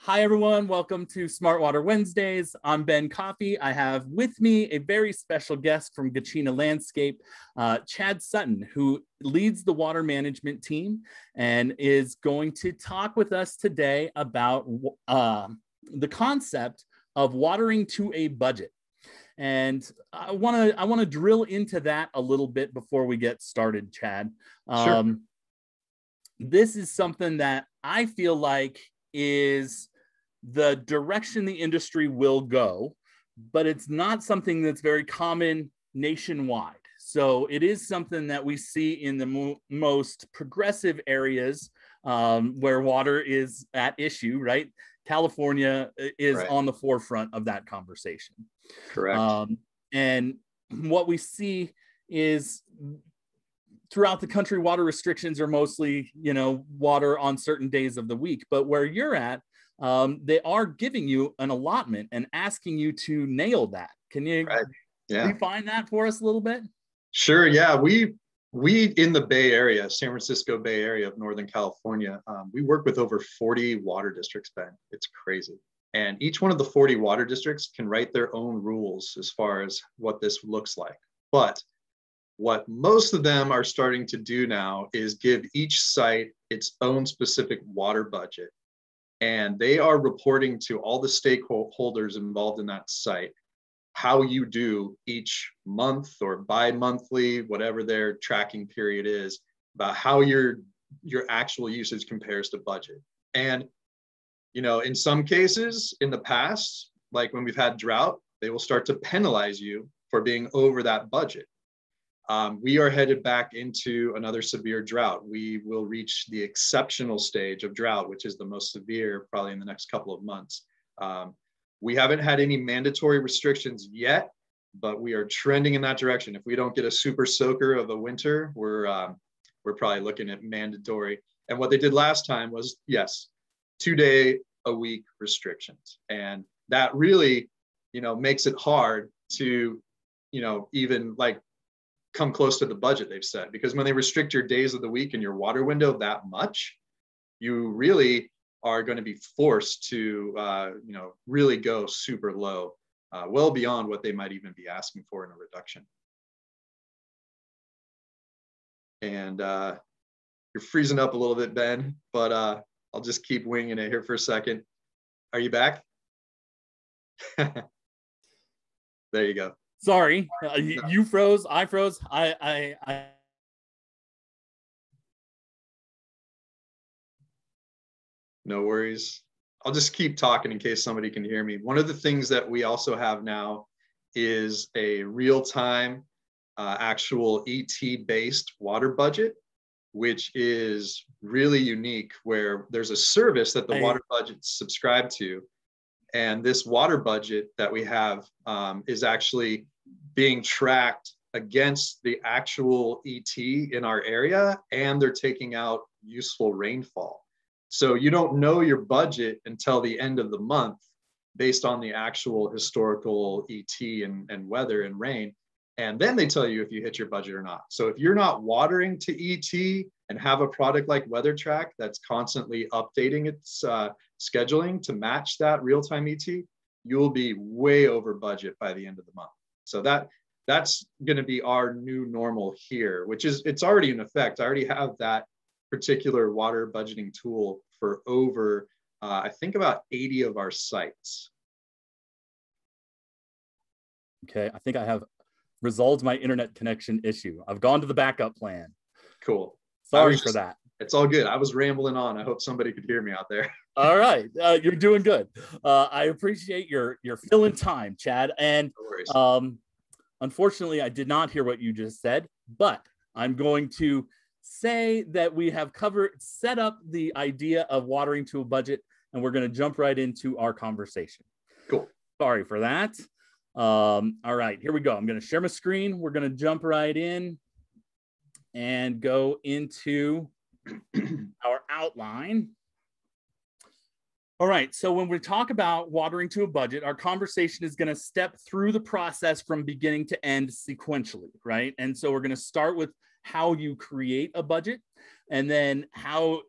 Hi, everyone. Welcome to Smart Water Wednesdays. I'm Ben Coffey. I have with me a very special guest from Gachina Landscape, Chad Sutton, who leads the water management team and is going to talk with us today about the concept of watering to a budget. And I want to drill into that a little bit before we get started, Chad. Sure. This is something that I feel like is the direction the industry will go, but it's not something that's very common nationwide. So it is something that we see in the most progressive areas where water is at issue, right? California is on the forefront of that conversation. Correct. And what we see is throughout the country, water restrictions are mostly, water on certain days of the week. But where you're at, they are giving you an allotment and asking you to nail that. Can you refine that for us a little bit? Sure. Yeah. We in the Bay Area, San Francisco Bay Area of Northern California, we work with over 40 water districts, Ben. It's crazy. And each one of the 40 water districts can write their own rules as far as what this looks like. But what most of them are starting to do now is give each site its own specific water budget. And they are reporting to all the stakeholders involved in that site how you do each month or bi-monthly, whatever their tracking period is, about how your actual usage compares to budget. And, in some cases in the past, like when we've had drought, they will start to penalize you for being over that budget. We are headed back into another severe drought. We will reach the exceptional stage of drought, which is the most severe probably in the next couple of months. We haven't had any mandatory restrictions yet, but we are trending in that direction. If we don't get a super soaker of a winter, we're probably looking at mandatory. And what they did last time was, yes, 2-day-a-week restrictions. And that really, makes it hard to, even like come close to the budget they've set, because when they restrict your days of the week and your water window that much, you really are going to be forced to, really go super low, well beyond what they might even be asking for in a reduction. And you're freezing up a little bit, Ben, but I'll just keep winging it here for a second. Are you back? There you go. Sorry, you froze. I froze. I. No worries. I'll just keep talking in case somebody can hear me. One of the things that we also have now is a real-time actual ET-based water budget, which is really unique, where there's a service that the water budget's subscribed to. And this water budget that we have is actually being tracked against the actual ET in our area, and they're taking out useful rainfall. So you don't know your budget until the end of the month based on the actual historical ET and weather and rain. And then they tell you if you hit your budget or not. So if you're not watering to ET and have a product like WeatherTRAK that's constantly updating its scheduling to match that real-time ET, you'll be way over budget by the end of the month. So that's going to be our new normal here, which is, it's already in effect. I already have that particular water budgeting tool for over, I think about 80 of our sites. Okay, I think I have resolved my internet connection issue. I've gone to the backup plan. Cool. Sorry for that. It's all good. I was rambling on. I hope somebody could hear me out there. All right. You're doing good. I appreciate your filling time, Chad. And unfortunately, I did not hear what you just said, but I'm going to say that we have set up the idea of watering to a budget, and we're going to jump right into our conversation. Cool. Sorry for that. All right, here we go. I'm going to share my screen. We're going to jump right in and go into our outline. All right, so when we talk about watering to a budget, our conversation is going to step through the process from beginning to end sequentially, right? And so we're going to start with how you create a budget, and then how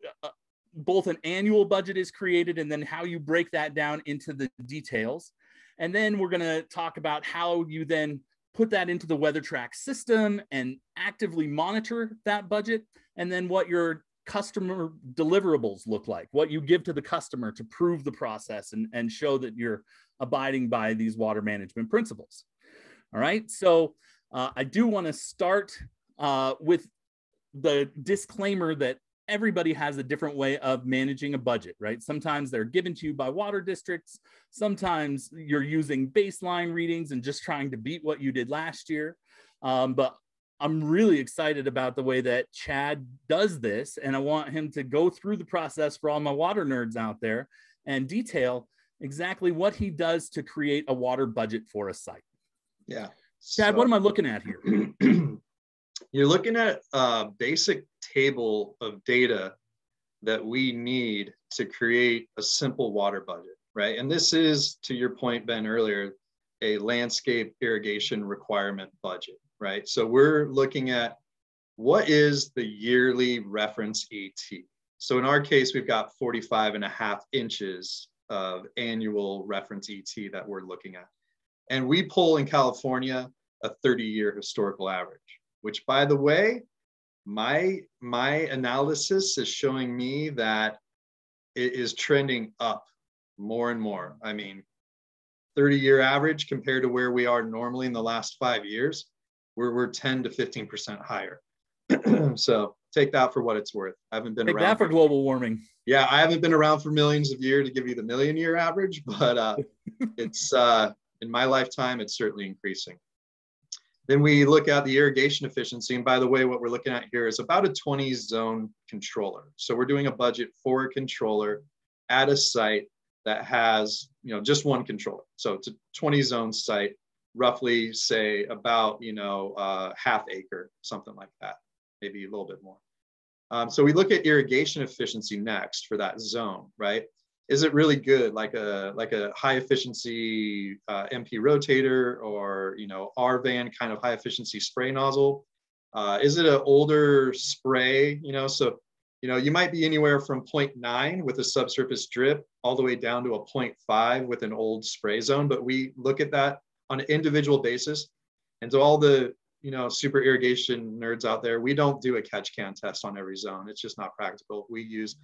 both an annual budget is created and then how you break that down into the details. And then we're going to talk about how you then put that into the WeatherTRAK system and actively monitor that budget, and then what your customer deliverables look like, what you give to the customer to prove the process and show that you're abiding by these water management principles. All right, so I do want to start with the disclaimer that everybody has a different way of managing a budget, right? Sometimes they're given to you by water districts. Sometimes you're using baseline readings and just trying to beat what you did last year. But I'm really excited about the way that Chad does this. And I want him to go through the process for all my water nerds out there and detail exactly what he does to create a water budget for a site. Yeah. Chad, what am I looking at here? You're looking at a basic table of data that we need to create a simple water budget, right? And this is, to your point, Ben, earlier, a landscape irrigation requirement budget, right? So we're looking at what is the yearly reference ET. So in our case, we've got 45.5 inches of annual reference ET that we're looking at. And we pull in California a 30-year historical average, which, by the way, my analysis is showing me that it is trending up more and more. I mean, 30-year average compared to where we are normally in the last 5 years, we're 10 to 15% higher. So take that for what it's worth. I haven't been around. Take that for global warming. Yeah, I haven't been around for millions of years to give you the million-year average, but it's in my lifetime, it's certainly increasing. Then we look at the irrigation efficiency. And by the way, what we're looking at here is about a 20 zone controller. So we're doing a budget for a controller at a site that has, just one controller. So it's a 20 zone site, roughly say about, half acre, something like that, maybe a little bit more. So we look at irrigation efficiency next for that zone, right? Is it really good, like a high efficiency MP rotator or R-van kind of high efficiency spray nozzle? Is it an older spray? So you might be anywhere from 0.9 with a subsurface drip all the way down to a 0.5 with an old spray zone. But we look at that on an individual basis. And so all the super irrigation nerds out there, we don't do a catch can test on every zone. It's just not practical. We use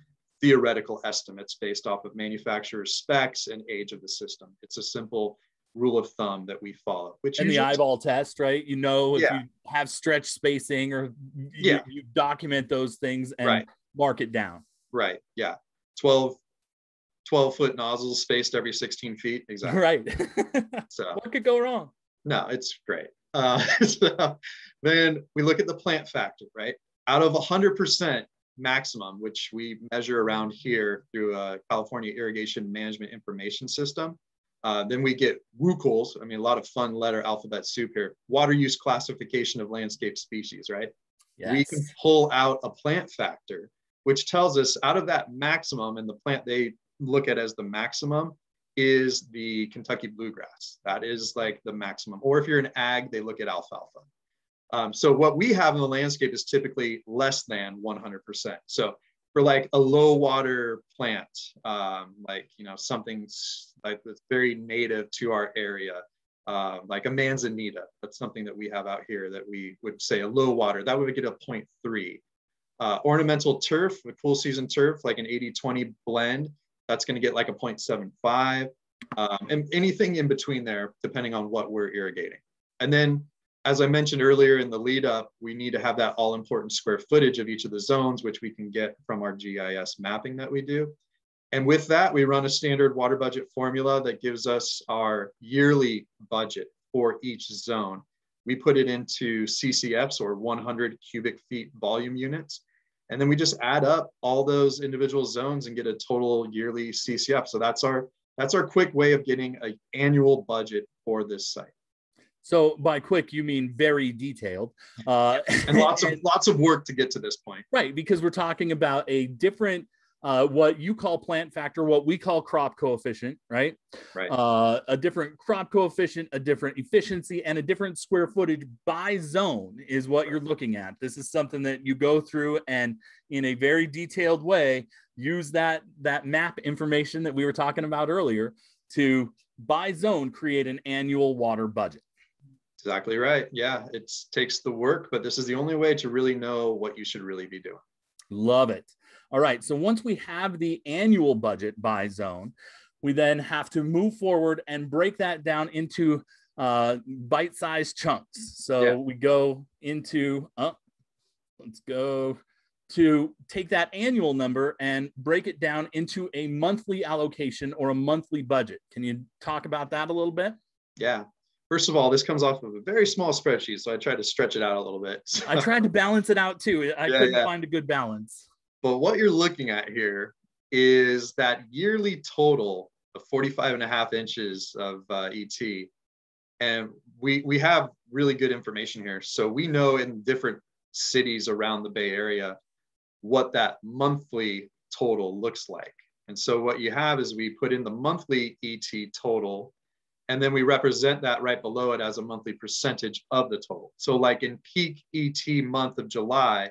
theoretical estimates based off of manufacturer's specs and age of the system. It's a simple rule of thumb that we follow. And the eyeball test, right? If you have stretch spacing or you document those things and mark it down. Right, yeah. 12-foot nozzles spaced every 16 feet, exactly. Right. So what could go wrong? No, it's great. So then we look at the plant factor, right? Out of 100%, maximum, which we measure around here through a California Irrigation Management Information System. Then we get WUCLs. I mean, a lot of fun letter alphabet soup here. Water use classification of landscape species, right? Yes. We can pull out a plant factor, which tells us out of that maximum, and the plant they look at as the maximum is the Kentucky bluegrass. That is like the maximum. Or if you're an ag, they look at alfalfa. So what we have in the landscape is typically less than 100%. So for like a low water plant, something like that's very native to our area, like a manzanita, that's something that we have out here that we would say a low water, that would get a 0.3. Ornamental turf, a cool season turf, like an 80-20 blend, that's going to get like a 0.75. And anything in between there, depending on what we're irrigating. And then, as I mentioned earlier in the lead up, we need to have that all important square footage of each of the zones, which we can get from our GIS mapping that we do. And with that, we run a standard water budget formula that gives us our yearly budget for each zone. We put it into CCFs, or 100 cubic feet volume units. And then we just add up all those individual zones and get a total yearly CCF. So that's our quick way of getting an annual budget for this site. So by quick, you mean very detailed. And lots of work to get to this point. Right, because we're talking about a different, what you call plant factor, what we call crop coefficient, right? Right. A different crop coefficient, a different efficiency, and a different square footage by zone is what you're looking at. This is something that you go through and in a very detailed way use that map information that we were talking about earlier to, by zone, create an annual water budget. Exactly right. Yeah, it takes the work, but this is the only way to really know what you should really be doing. Love it. All right. So once we have the annual budget by zone, we then have to move forward and break that down into bite-sized chunks. So we go into, let's go to take that annual number and break it down into a monthly allocation or a monthly budget. Can you talk about that a little bit? Yeah. First of all, this comes off of a very small spreadsheet, so I tried to stretch it out a little bit. So, I tried to balance it out too. I couldn't find a good balance. But what you're looking at here is that yearly total of 45.5 inches of ET. And we have really good information here. So we know in different cities around the Bay Area what that monthly total looks like. And so what you have is we put in the monthly ET total, and then we represent that right below it as a monthly percentage of the total. So like in peak ET month of July,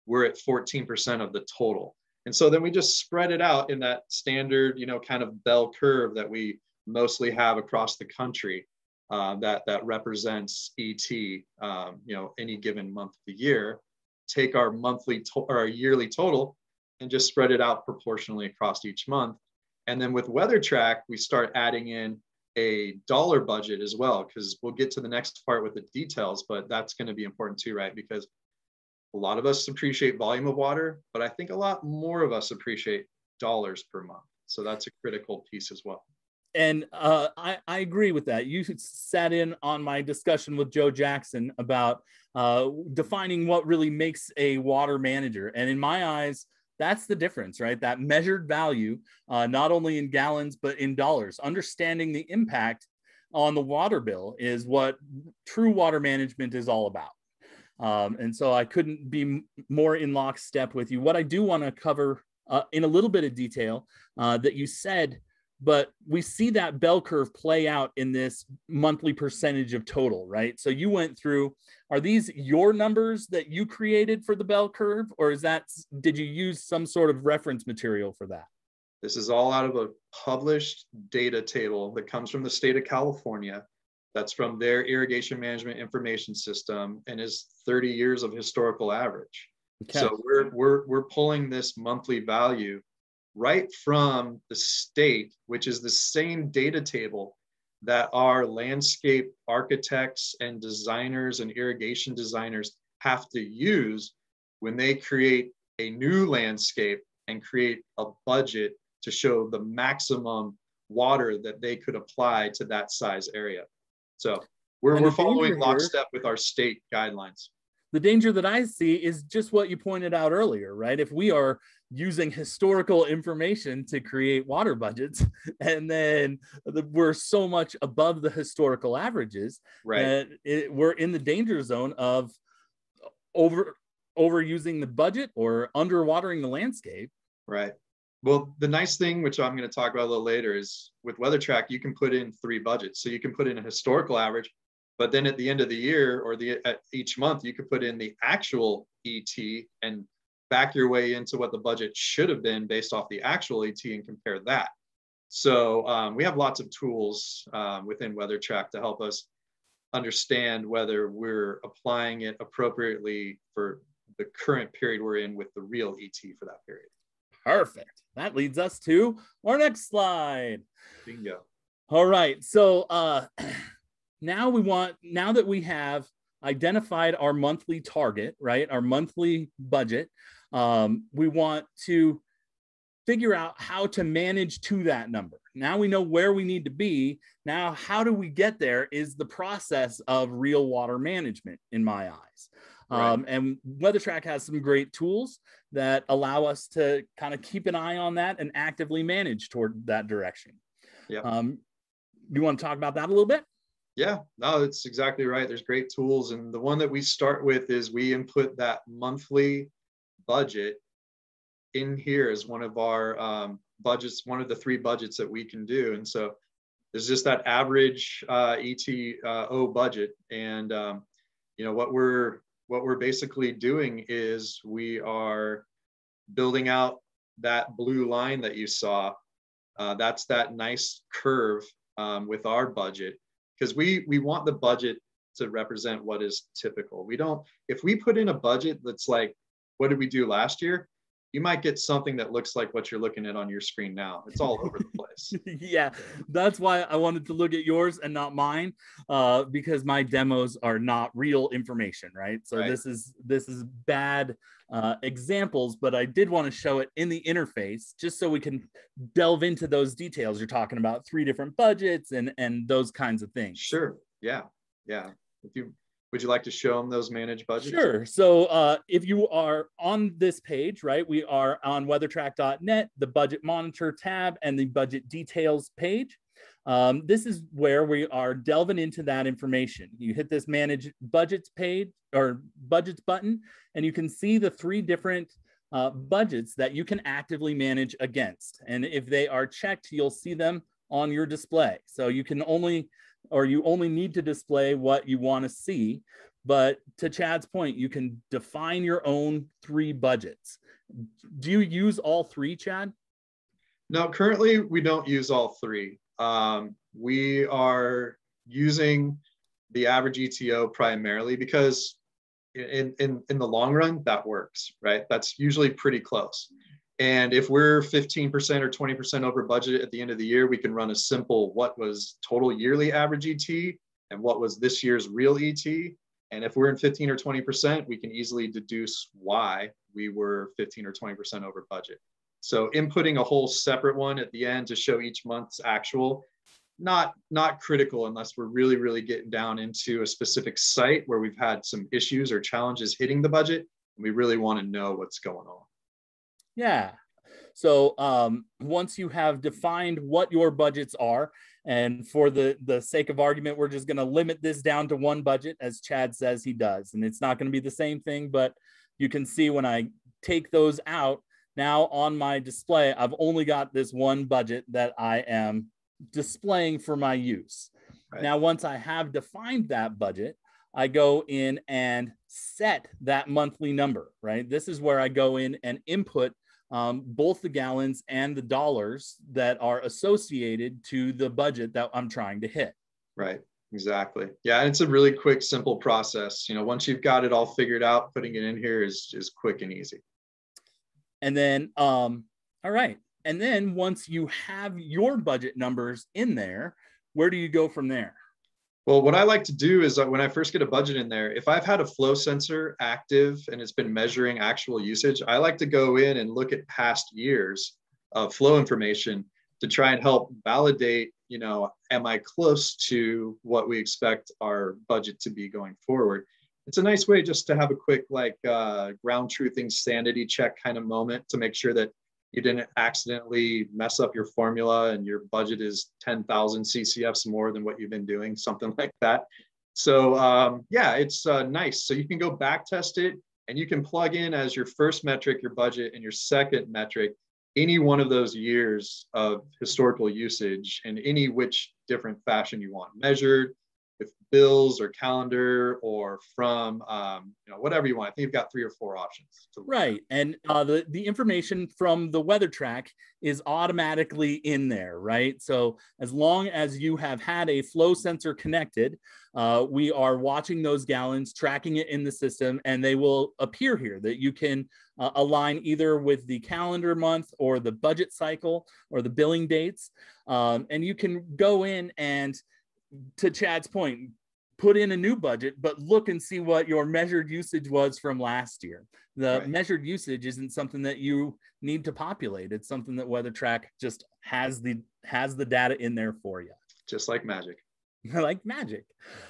we're at 14% of the total. And so then we just spread it out in that standard, kind of bell curve that we mostly have across the country that represents ET, any given month of the year. Take our monthly or our yearly total and just spread it out proportionally across each month. And then with WeatherTRAK, we start adding in a dollar budget as well, because we'll get to the next part with the details, but that's going to be important too, right? Because a lot of us appreciate volume of water, but I think a lot more of us appreciate dollars per month. So that's a critical piece as well. And I agree with that. You sat in on my discussion with Joe Jackson about defining what really makes a water manager. And in my eyes, that's the difference, right? That measured value, not only in gallons, but in dollars. Understanding the impact on the water bill is what true water management is all about. And so I couldn't be more in lockstep with you. What I do want to cover in a little bit of detail that you said, but we see that bell curve play out in this monthly percentage of total, right? So you went through, are these your numbers that you created for the bell curve, or did you use some sort of reference material for that? This is all out of a published data table that comes from the state of California. That's from their irrigation management information system and is 30 years of historical average. Okay. So we're pulling this monthly value right from the state, which is the same data table that our landscape architects and designers and irrigation designers have to use when they create a new landscape and create a budget to show the maximum water that they could apply to that size area. So we're following lockstep with our state guidelines. The danger that I see is just what you pointed out earlier, right? If we are using historical information to create water budgets, and then we're so much above the historical averages, right, that we're in the danger zone of overusing the budget or underwatering the landscape. Right. Well, the nice thing, which I'm going to talk about a little later, is with WeatherTRAK, you can put in 3 budgets. So you can put in a historical average, but then at the end of the year or at each month, you could put in the actual ET and back your way into what the budget should have been based off the actual ET and compare that. So we have lots of tools within WeatherTRAK to help us understand whether we're applying it appropriately for the current period we're in with the real ET for that period. Perfect. That leads us to our next slide. Bingo. All right. So now that we have identified our monthly target, right, our monthly budget, we want to figure out how to manage to that number. Now we know where we need to be. Now, how do we get there is the process of real water management in my eyes. Right. And WeatherTRAK has some great tools that allow us to kind of keep an eye on that and actively manage toward that direction. Yeah. You want to talk about that a little bit? Yeah, no, it's exactly right. There's great tools. And the one that we start with is we input that monthly budget in here as one of our budgets, one of the 3 budgets that we can do. And so there's just that average ETO budget. And, what we're basically doing is we are building out that blue line that you saw, that's that nice curve with our budget, because we want the budget to represent what is typical. We don't, if we put in a budget that's like, what did we do last year? You might get something that looks like what you're looking at on your screen now. It's all over the place. Yeah, that's why I wanted to look at yours and not mine, because my demos are not real information, right? So Right. this is bad examples, but I did want to show it in the interface just so we can delve into those details. You're talking about 3 different budgets and those kinds of things. Sure. Yeah. Yeah. Would you like to show them those managed budgets? Sure. So if you are on this page, right, we are on weathertrak.net, the budget monitor tab and the budget details page. This is where we are delving into that information. You hit this manage budgets page or budgets button, and you can see the 3 different budgets that you can actively manage against. And if they are checked, you'll see them on your display. So you can only, or you only need to display what you want to see. But to Chad's point, you can define your own 3 budgets. Do you use all 3, Chad? No, currently we don't use all 3. We are using the average ETO primarily because in the long run, that works, right? That's usually pretty close. And if we're 15% or 20% over budget at the end of the year, we can run a simple what was total yearly average ET and what was this year's real ET. And if we're in 15 or 20%, we can easily deduce why we were 15 or 20% over budget. So inputting a whole separate one at the end to show each month's actual, not critical unless we're really getting down into a specific site where we've had some issues or challenges hitting the budget. And we really want to know what's going on. Yeah. So once you have defined what your budgets are, and for the sake of argument, we're just going to limit this down to 1 budget, as Chad says he does. And it's not going to be the same thing, but you can see when I take those out, now on my display, I've only got this 1 budget that I am displaying for my use. Right. Now, once I have defined that budget, I go in and set that monthly number, right? This is where I go in and input both the gallons and the dollars that are associated to the budget that I'm trying to hit. Right, exactly. Yeah, and it's a really quick, simple process. You know, once you've got it all figured out, putting it in here is quick and easy. And then, all right. And then once you have your budget numbers in there, where do you go from there? Well, what I like to do is when I first get a budget in there, if I've had a flow sensor active and it's been measuring actual usage, I like to go in and look at past years of flow information to try and help validate, you know, am I close to what we expect our budget to be going forward? It's a nice way just to have a quick ground truthing sanity check kind of moment to make sure that you didn't accidentally mess up your formula and your budget is 10,000 CCFs more than what you've been doing, something like that. So yeah, it's nice. So you can go back test it and you can plug in as your first metric, your budget, and your second metric, any one of those years of historical usage in any which different fashion you want, measured with bills or calendar or from, you know, whatever you want. I think you've got 3 or 4 options. Right. And the information from the WeatherTRAK is automatically in there, right? So as long as you have had a flow sensor connected, we are watching those gallons, tracking it in the system, and they will appear here that you can align either with the calendar month or the budget cycle or the billing dates. And you can go in and, to Chad's point, put in a new budget, but look and see what your measured usage was from last year. The right. Measured usage isn't something that you need to populate. It's something that WeatherTRAK just has the data in there for you. Just like magic. Like magic.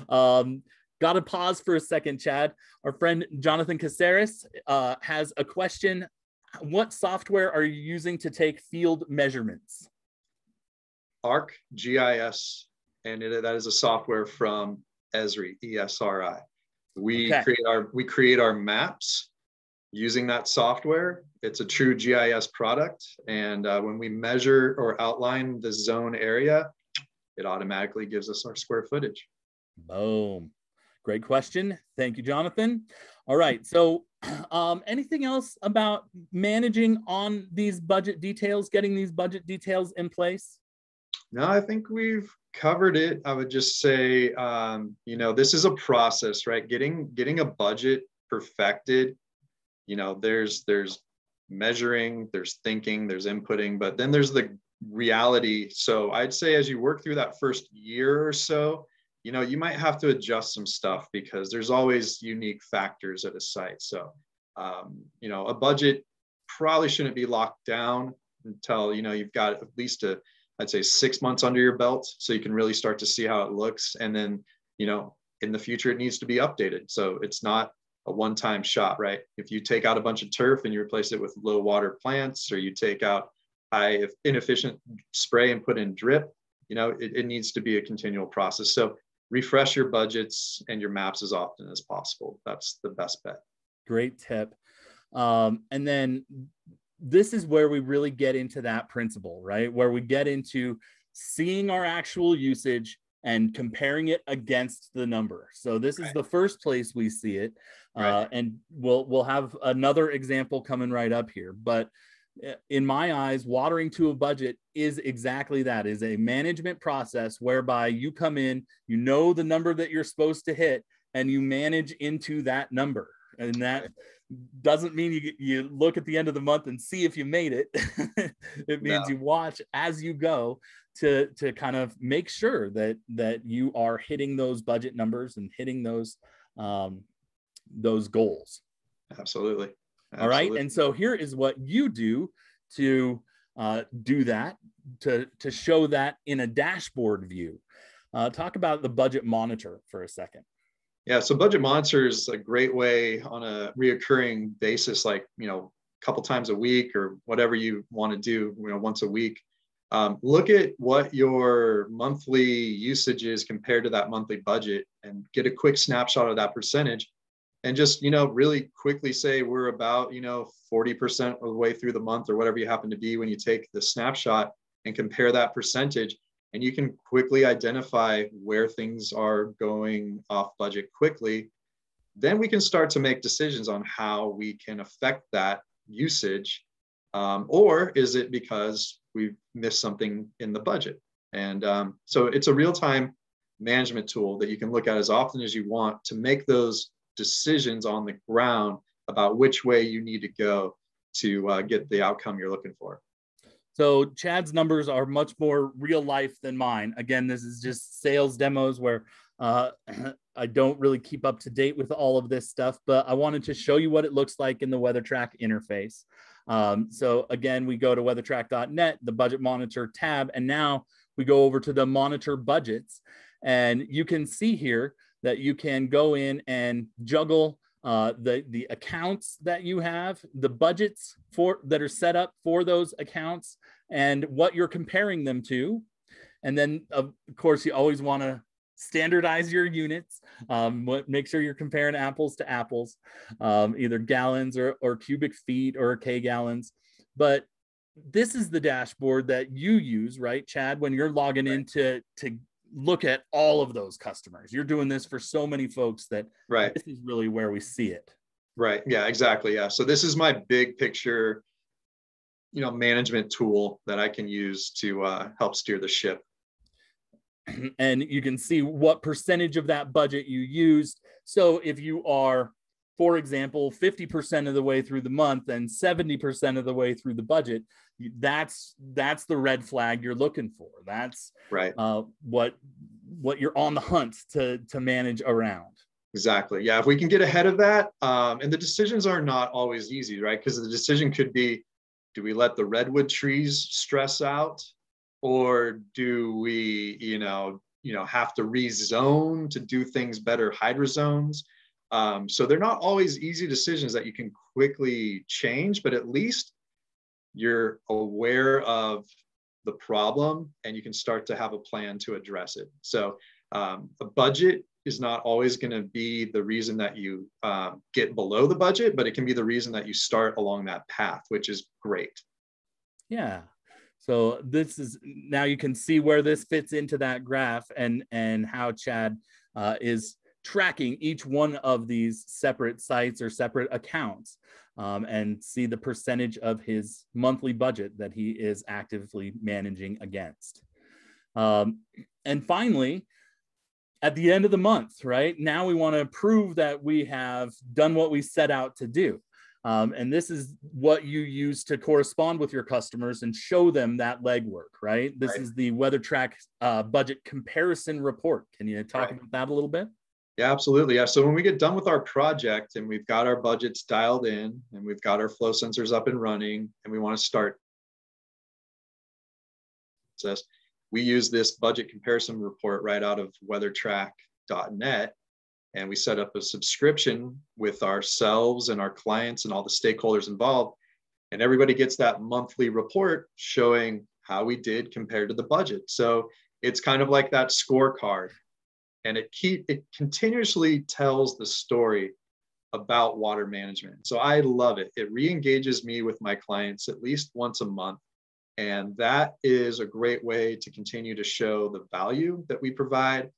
Got to pause for a second, Chad. Our friend Jonathan Caceres has a question. What software are you using to take field measurements? ArcGIS. And that is a software from Esri, ESRI. We create our maps using that software. It's a true GIS product. And when we measure or outline the zone area, it automatically gives us our square footage. Boom. Great question. Thank you, Jonathan. All right. So anything else about managing on these budget details, getting these budget details in place? No, I think we've covered it. I would just say, this is a process, right? Getting a budget perfected. There's measuring, there's thinking, there's inputting, but then there's the reality. So I'd say as you work through that first year or so, you might have to adjust some stuff because there's always unique factors at a site. So, a budget probably shouldn't be locked down until, you've got at least I'd say 6 months under your belt so you can really start to see how it looks. And then, in the future, it needs to be updated. So it's not a one-time shot, right? If you take out a bunch of turf and you replace it with low water plants, or you take out high inefficient spray and put in drip, it needs to be a continual process. So refresh your budgets and your maps as often as possible. That's the best bet. Great tip. And then this is where we really get into that principle, right? Where we get into seeing our actual usage and comparing it against the number. So this is the first place we see it. And we'll have another example coming right up here. But in my eyes, watering to a budget is exactly that, is a management process whereby you come in, the number that you're supposed to hit, and you manage into that number. And that doesn't mean you look at the end of the month and see if you made it. It means you watch as you go to kind of make sure that you are hitting those budget numbers and hitting those goals. Absolutely. All right. And so here is what you do to do that, to show that in a dashboard view. Talk about the budget monitor for a second. Yeah, so budget monitor is a great way on a reoccurring basis, like, a couple times a week or whatever you want to do, once a week. Look at what your monthly usage is compared to that monthly budget and get a quick snapshot of that percentage. And just, really quickly say we're about, 40% of the way through the month or whatever you happen to be when you take the snapshot and compare that percentage. And you can quickly identify where things are going off budget quickly. Then we can start to make decisions on how we can affect that usage. Or is it because we've missed something in the budget? And so it's a real-time management tool that you can look at as often as you want to make those decisions on the ground about which way you need to go to get the outcome you're looking for. So Chad's numbers are much more real life than mine. Again, this is just sales demos where I don't really keep up to date with all of this stuff, but I wanted to show you what it looks like in the WeatherTRAK interface. So again, we go to weathertrak.net, the budget monitor tab, and now we go over to the monitor budgets. And you can see here that you can go in and juggle the accounts that you have, the budgets that are set up for those accounts, and what you're comparing them to. And then, of course, you always want to standardize your units. Make sure you're comparing apples to apples, either gallons or cubic feet or K-gallons. But this is the dashboard that you use, right, Chad, when you're logging in to look at all of those customers. You're doing this for so many folks that this is really where we see it. Right. Yeah, exactly. Yeah. So this is my big picture, management tool that I can use to help steer the ship. And you can see what percentage of that budget you used. So if you are, for example, 50% of the way through the month and 70% of the way through the budget, that's the red flag you're looking for. That's what you're on the hunt to manage around. Exactly. Yeah. If we can get ahead of that, and the decisions are not always easy, right? Because the decision could be, do we let the redwood trees stress out, or do we, have to rezone to do things better, hydrozones? So they're not always easy decisions that you can quickly change, but at least you're aware of the problem and you can start to have a plan to address it. So a budget is not always going to be the reason that you get below the budget, but it can be the reason that you start along that path, which is great. Yeah. So this is, now you can see where this fits into that graph and how Chad is tracking each one of these separate sites or separate accounts, and see the percentage of his monthly budget that he is actively managing against. And finally, at the end of the month, right now, we want to prove that we have done what we set out to do. And this is what you use to correspond with your customers and show them that legwork, right? This is the WeatherTRAK budget comparison report. Can you talk about that a little bit? Yeah, absolutely. Yeah. So when we get done with our project and we've got our budgets dialed in and we've got our flow sensors up and running and we want to start this, we use this budget comparison report right out of WeatherTRAK.net. And we set up a subscription with ourselves and our clients and all the stakeholders involved. And everybody gets that monthly report showing how we did compared to the budget. So it's kind of like that scorecard. And it continuously tells the story about water management. So I love it. It re-engages me with my clients at least once a month. And that is a great way to continue to show the value that we provide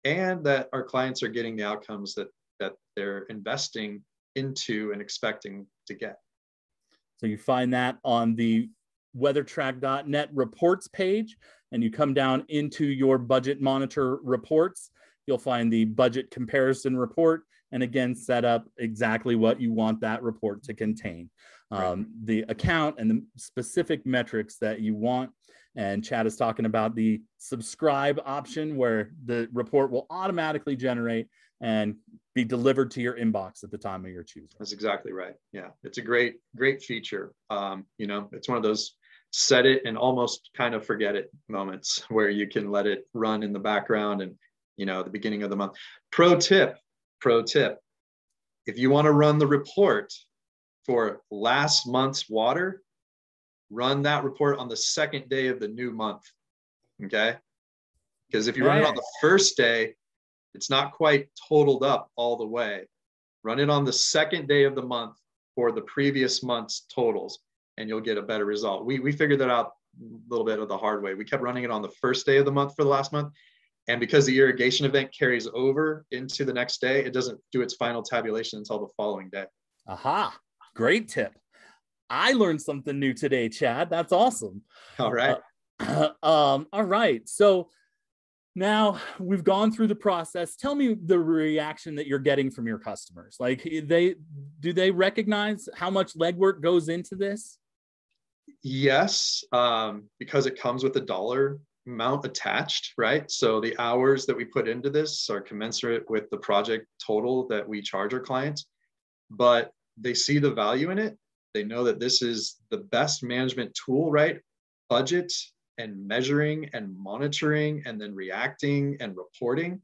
and that our clients are getting the outcomes that they're investing into and expecting to get. So you find that on the WeatherTRAK.net reports page, and you come down into your budget monitor reports. You'll find the budget comparison report, and again, set up exactly what you want that report to contain. The account and the specific metrics that you want. And Chad is talking about the subscribe option, where the report will automatically generate and be delivered to your inbox at the time of your choosing. That's exactly right. Yeah, it's a great feature. It's one of those set it and almost kind of forget it moments where you can let it run in the background and, the beginning of the month. Pro tip, if you want to run the report for last month's water, run that report on the second day of the new month, okay? Because if you run it on the first day, it's not quite totaled up all the way. Run it on the second day of the month for the previous month's totals, and you'll get a better result. We figured that out a little bit of the hard way. We kept running it on the first day of the month for the last month, and because the irrigation event carries over into the next day, it doesn't do its final tabulation until the following day. Aha, great tip. I learned something new today, Chad. That's awesome. All right. All right. So now we've gone through the process. Tell me the reaction that you're getting from your customers. Like, do they recognize how much legwork goes into this? Yes, because it comes with a dollar amount attached, right? So the hours that we put into this are commensurate with the project total that we charge our clients, but they see the value in it. They know that this is the best management tool, right? Budget and measuring and monitoring and then reacting and reporting.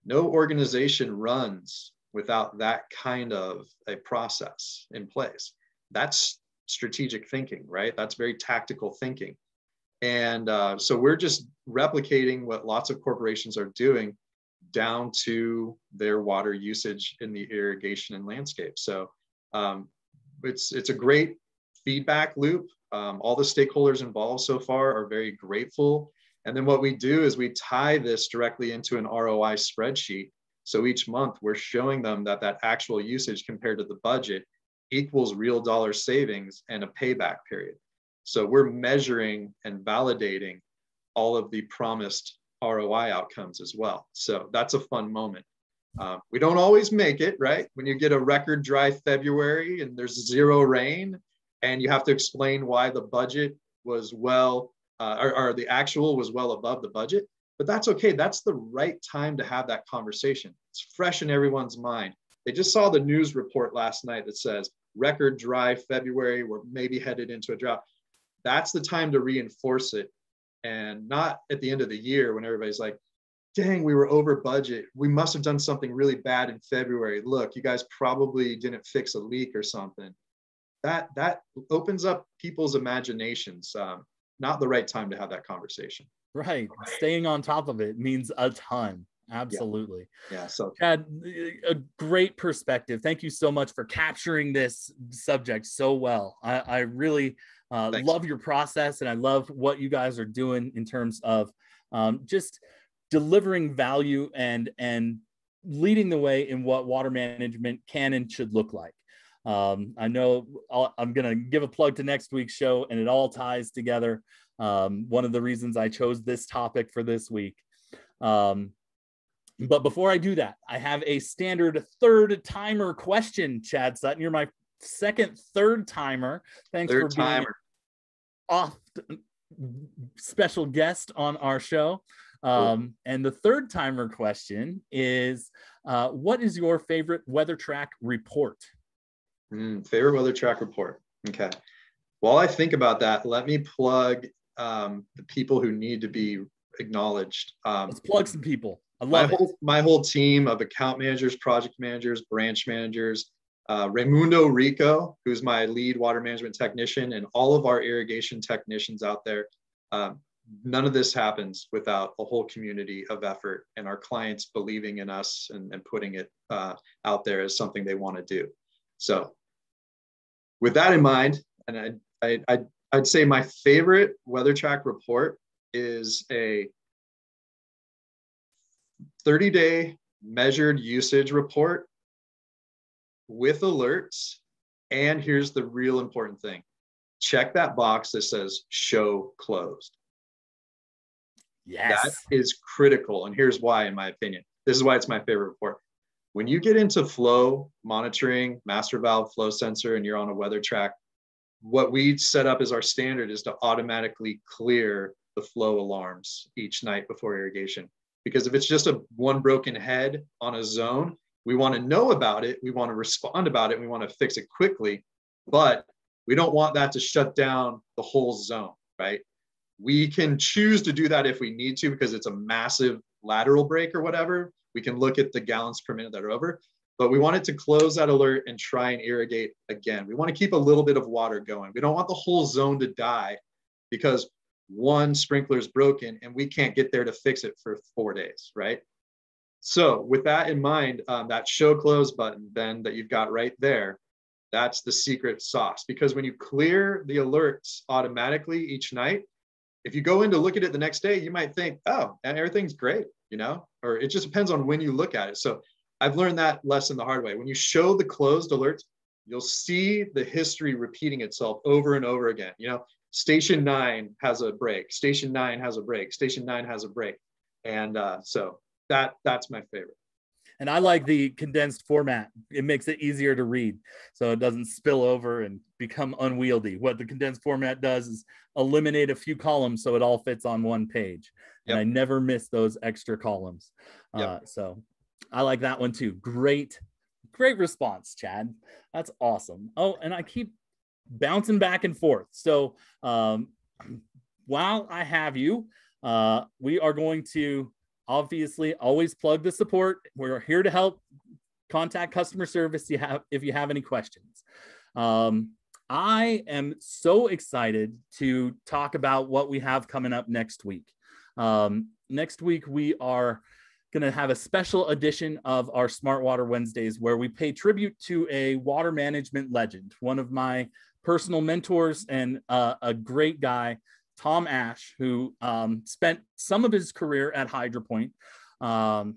No organization runs without that kind of a process in place. That's strategic thinking, right? That's very tactical thinking. And so we're just replicating what lots of corporations are doing down to their water usage in the irrigation and landscape. So it's a great feedback loop. All the stakeholders involved so far are very grateful. And then what we do is we tie this directly into an ROI spreadsheet. So each month we're showing them that actual usage compared to the budget equals real dollar savings and a payback period. So we're measuring and validating all of the promised ROI outcomes as well. So that's a fun moment. We don't always make it, right? When you get a record dry February and there's 0 rain and you have to explain why the budget was or the actual was well above the budget, but that's okay. That's the right time to have that conversation. It's fresh in everyone's mind. They just saw the news report last night that says record dry February, we're maybe headed into a drought. That's the time to reinforce it, and not at the end of the year when everybody's like, dang, we were over budget. We must have done something really bad in February. Look, you guys probably didn't fix a leak or something. That opens up people's imaginations. Not the right time to have that conversation. Right. Staying on top of it means a ton. Absolutely. Yeah. So Chad, a great perspective. Thank you so much for capturing this subject so well. I really love your process, and I love what you guys are doing in terms of just delivering value and leading the way in what water management can and should look like. I know I'm going to give a plug to next week's show, and it all ties together. One of the reasons I chose this topic for this week. But before I do that, I have a standard third timer question, Chad Sutton. You're my second third timer. Thanks for being off special guest on our show. And the third timer question is, what is your favorite WeatherTRAK report? Favorite WeatherTRAK report. Okay. While I think about that, let me plug the people who need to be acknowledged. Let's plug some people. I love my whole team of account managers, project managers, branch managers, Raimundo Rico, who's my lead water management technician, and all of our irrigation technicians out there. None of this happens without a whole community of effort and our clients believing in us and putting it out there as something they want to do. So with that in mind, and I'd say my favorite WeatherTRAK report is a 30-day measured usage report with alerts. And here's the real important thing. Check that box that says show closed. Yes. That is critical. And here's why, in my opinion. This is why it's my favorite report. When you get into flow monitoring, master valve flow sensor, and you're on a WeatherTRAK, what we set up as our standard is to automatically clear the flow alarms each night before irrigation. Because if it's just one broken head on a zone, we want to know about it, we want to respond about it, we want to fix it quickly, but we don't want that to shut down the whole zone, right? We can choose to do that if we need to, because it's a massive lateral break or whatever. We can look at the gallons per minute that are over, but we want it to close that alert and try and irrigate again. We want to keep a little bit of water going. We don't want the whole zone to die because one sprinkler is broken and we can't get there to fix it for 4 days, right? So with that in mind, that show close button then that you've got right there, that's the secret sauce. Because when you clear the alerts automatically each night, if you go in to look at it the next day, you might think, oh, and everything's great, you know, or it just depends on when you look at it. So I've learned that lesson the hard way. When you show the closed alerts, you'll see the history repeating itself over and over again. You know, station 9 has a break, station 9 has a break, station 9 has a break. And so that's my favorite. And I like the condensed format. It makes it easier to read so it doesn't spill over and become unwieldy. What the condensed format does is eliminate a few columns so it all fits on one page. Yep. And I never miss those extra columns. Yep. So I like that one too. Great response, Chad. That's awesome. Oh, and I keep bouncing back and forth. So while I have you, we are going to obviously always plug the support. We're here to help. Contact customer service if you have any questions. I am so excited to talk about what we have coming up next week. Next week, we are going to have a special edition of our Smart Water Wednesdays where we pay tribute to a water management legend, one of my personal mentors and a great guy, Tom Ash, who spent some of his career at Hydro Point. Tom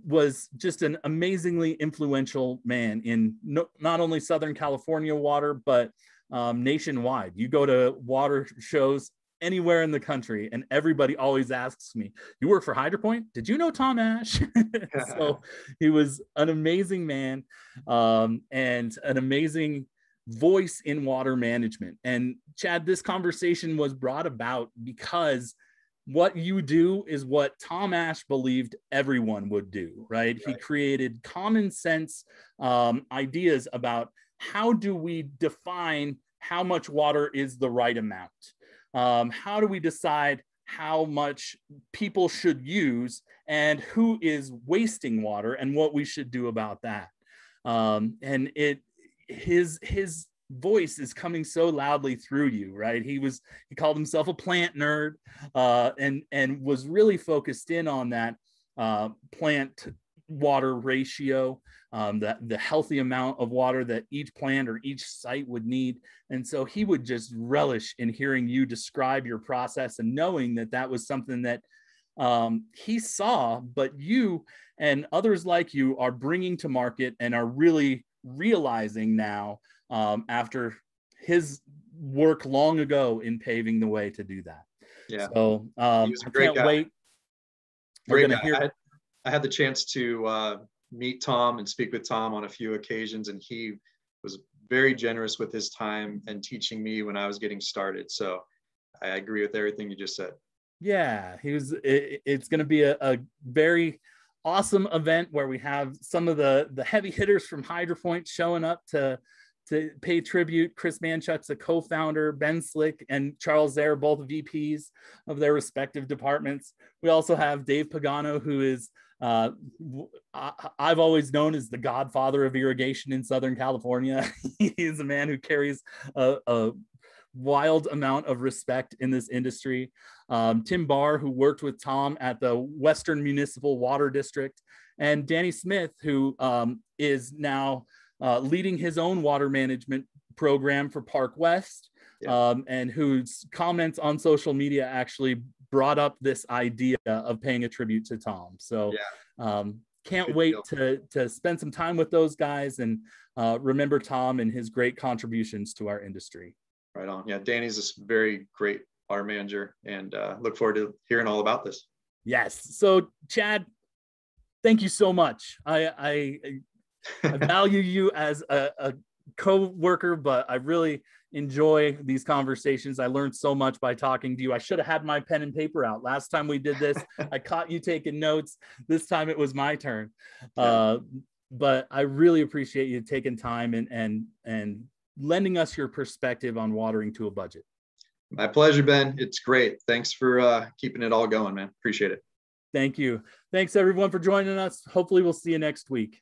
was just an amazingly influential man in not only Southern California water, but nationwide. You go to water shows anywhere in the country, and everybody always asks me, "You work for Hydro Point? Did you know Tom Ash?" So he was an amazing man and an amazing voice in water management. And Chad, this conversation was brought about because what you do is what Tom Ash believed everyone would do, right? He created common sense ideas about how do we define how much water is the right amount? How do we decide how much people should use and who is wasting water and what we should do about that? And his voice is coming so loudly through you, right? He called himself a plant nerd and was really focused in on that plant water ratio, the healthy amount of water that each plant or each site would need. And so he would just relish in hearing you describe your process and knowing that that was something that he saw, but you and others like you are bringing to market and are really realizing now, after his work long ago in paving the way to do that. Yeah. So He was a I great can't guy. wait. Great guy. I had the chance to meet Tom and speak with Tom on a few occasions, and he was very generous with his time and teaching me when I was getting started. So I agree with everything you just said. Yeah, it's going to be a very awesome event where we have some of the heavy hitters from Hydro Point showing up to pay tribute. Chris Manchuk's a co-founder, Ben Slick and Charles Zare, both VPs of their respective departments. We also have Dave Pagano, who is I've always known as the godfather of irrigation in Southern California. He's a man who carries a wild amount of respect in this industry. Tim Barr, who worked with Tom at the Western Municipal Water District, and Danny Smith, who is now leading his own water management program for Park West, and whose comments on social media actually brought up this idea of paying a tribute to Tom. So can't Good wait to spend some time with those guys and remember Tom and his great contributions to our industry. Right on. Yeah, Danny's a very great water manager, and look forward to hearing all about this. Yes. So Chad, thank you so much. I value you as a co-worker, but I really enjoy these conversations. I learned so much by talking to you. I should have had my pen and paper out. Last time we did this, I caught you taking notes. This time it was my turn. But I really appreciate you taking time and lending us your perspective on watering to a budget. My pleasure, Ben. It's great. Thanks for keeping it all going, man. Appreciate it. Thank you. Thanks everyone for joining us. Hopefully we'll see you next week.